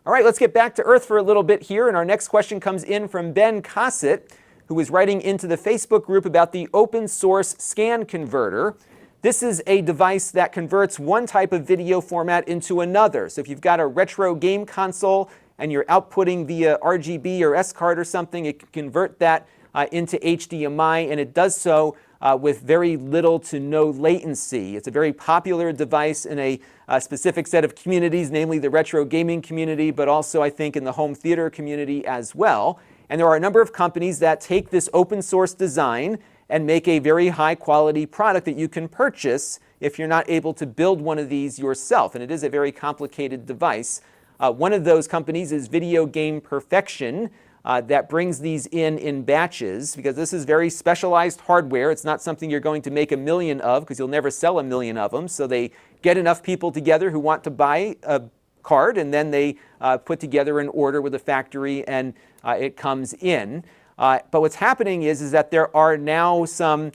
All right, let's get back to earth for a little bit here, and our next question comes in from Ben Cossett, who is writing into the Facebook group about the open source scan converter. This is a device that converts one type of video format into another. So if you've got a retro game console and you're outputting via RGB or S-card or something, it can convert that into HDMI, and it does so with very little to no latency. It's a very popular device in a specific set of communities, namely the retro gaming community, but also I think in the home theater community as well. And there are a number of companies that take this open source design and make a very high quality product that you can purchase if you're not able to build one of these yourself. And it is a very complicated device. One of those companies is Video Game Perfection, that brings these in batches, because this is very specialized hardware. It's not something you're going to make a million of, because you'll never sell a million of them. So they get enough people together who want to buy a card, and then they put together an order with a factory, and it comes in. But what's happening is that there are now some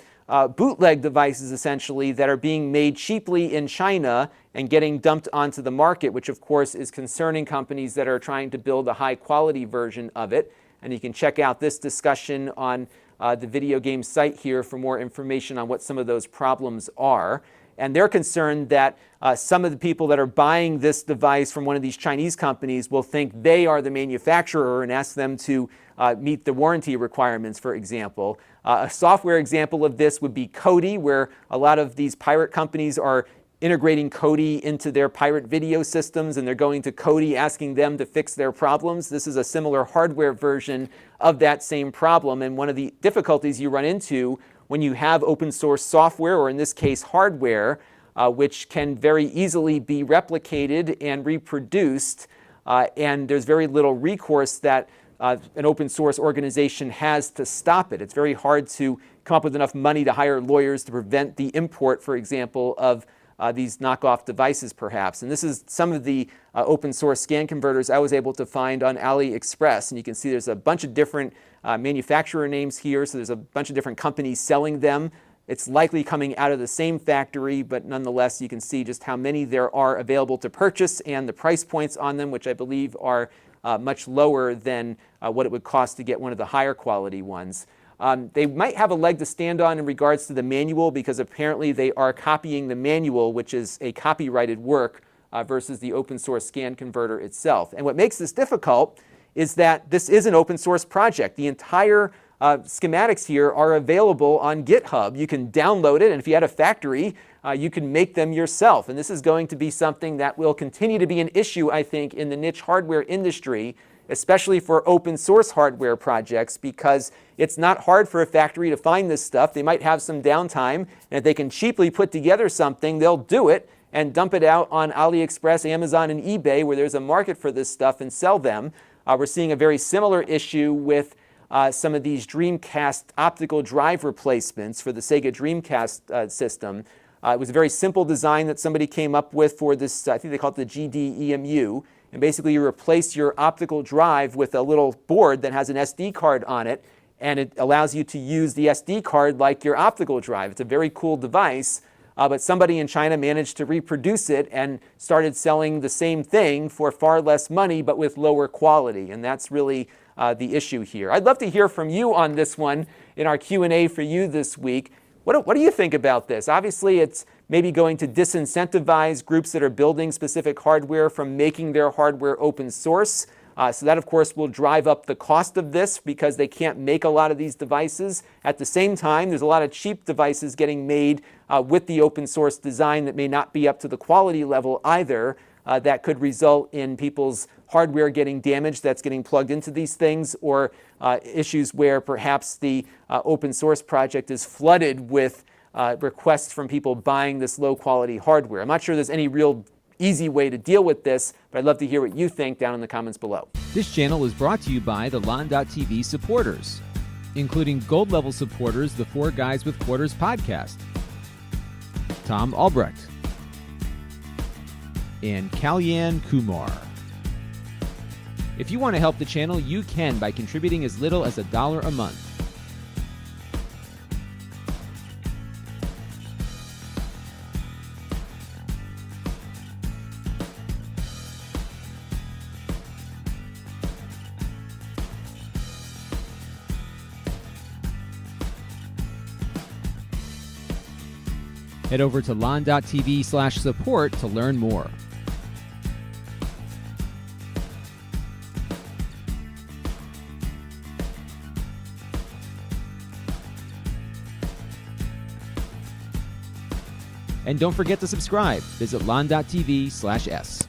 bootleg devices, essentially, that are being made cheaply in China and getting dumped onto the market, which of course is concerning companies that are trying to build a high quality version of it. And you can check out this discussion on the video game site here for more information on what some of those problems are. And they're concerned that some of the people that are buying this device from one of these Chinese companies will think they are the manufacturer and ask them to meet the warranty requirements, for example. A software example of this would be Kodi, where a lot of these pirate companies are integrating Kodi into their pirate video systems, and they're going to Kodi asking them to fix their problems. This is a similar hardware version of that same problem, and one of the difficulties you run into when you have open source software, or in this case hardware, which can very easily be replicated and reproduced, and there's very little recourse that an open source organization has to stop it. It's very hard to come up with enough money to hire lawyers to prevent the import, for example, of these knockoff devices, perhaps. And this is some of the open source scan converters I was able to find on AliExpress. And you can see there's a bunch of different manufacturer names here, so there's a bunch of different companies selling them. It's likely coming out of the same factory, but nonetheless, you can see just how many there are available to purchase and the price points on them, which I believe are much lower than what it would cost to get one of the higher quality ones. They might have a leg to stand on in regards to the manual, because apparently they are copying the manual, which is a copyrighted work, versus the open source scan converter itself. And what makes this difficult is that this is an open source project. The entire schematics here are available on GitHub. You can download it, and if you had a factory, you can make them yourself. And this is going to be something that will continue to be an issue, I think, in the niche hardware industry, especially for open source hardware projects, because it's not hard for a factory to find this stuff. They might have some downtime, and if they can cheaply put together something, they'll do it and dump it out on AliExpress, Amazon, and eBay, where there's a market for this stuff, and sell them. We're seeing a very similar issue with some of these Dreamcast optical drive replacements for the Sega Dreamcast system. It was a very simple design that somebody came up with for this, I think they call it the GD-EMU. And basically you replace your optical drive with a little board that has an SD card on it, and it allows you to use the SD card like your optical drive. It's a very cool device, but somebody in China managed to reproduce it and started selling the same thing for far less money, but with lower quality. And that's really the issue here. I'd love to hear from you on this one in our Q&A for you this week. What do you think about this? Obviously, it's maybe going to disincentivize groups that are building specific hardware from making their hardware open source. So that, of course, will drive up the cost of this, because they can't make a lot of these devices. At the same time, there's a lot of cheap devices getting made with the open source design that may not be up to the quality level either. That could result in people's hardware getting damaged that's getting plugged into these things, or issues where perhaps the open source project is flooded with requests from people buying this low quality hardware. I'm not sure there's any real easy way to deal with this, but I'd love to hear what you think down in the comments below. This channel is brought to you by the Lon.TV supporters, including gold level supporters, the Four Guys with Quarters podcast, Tom Albrecht, and Kalyan Kumar. If you want to help the channel, you can by contributing as little as $1 a month. Head over to Lon.TV/support to learn more. And don't forget to subscribe. Visit Lon.TV/s.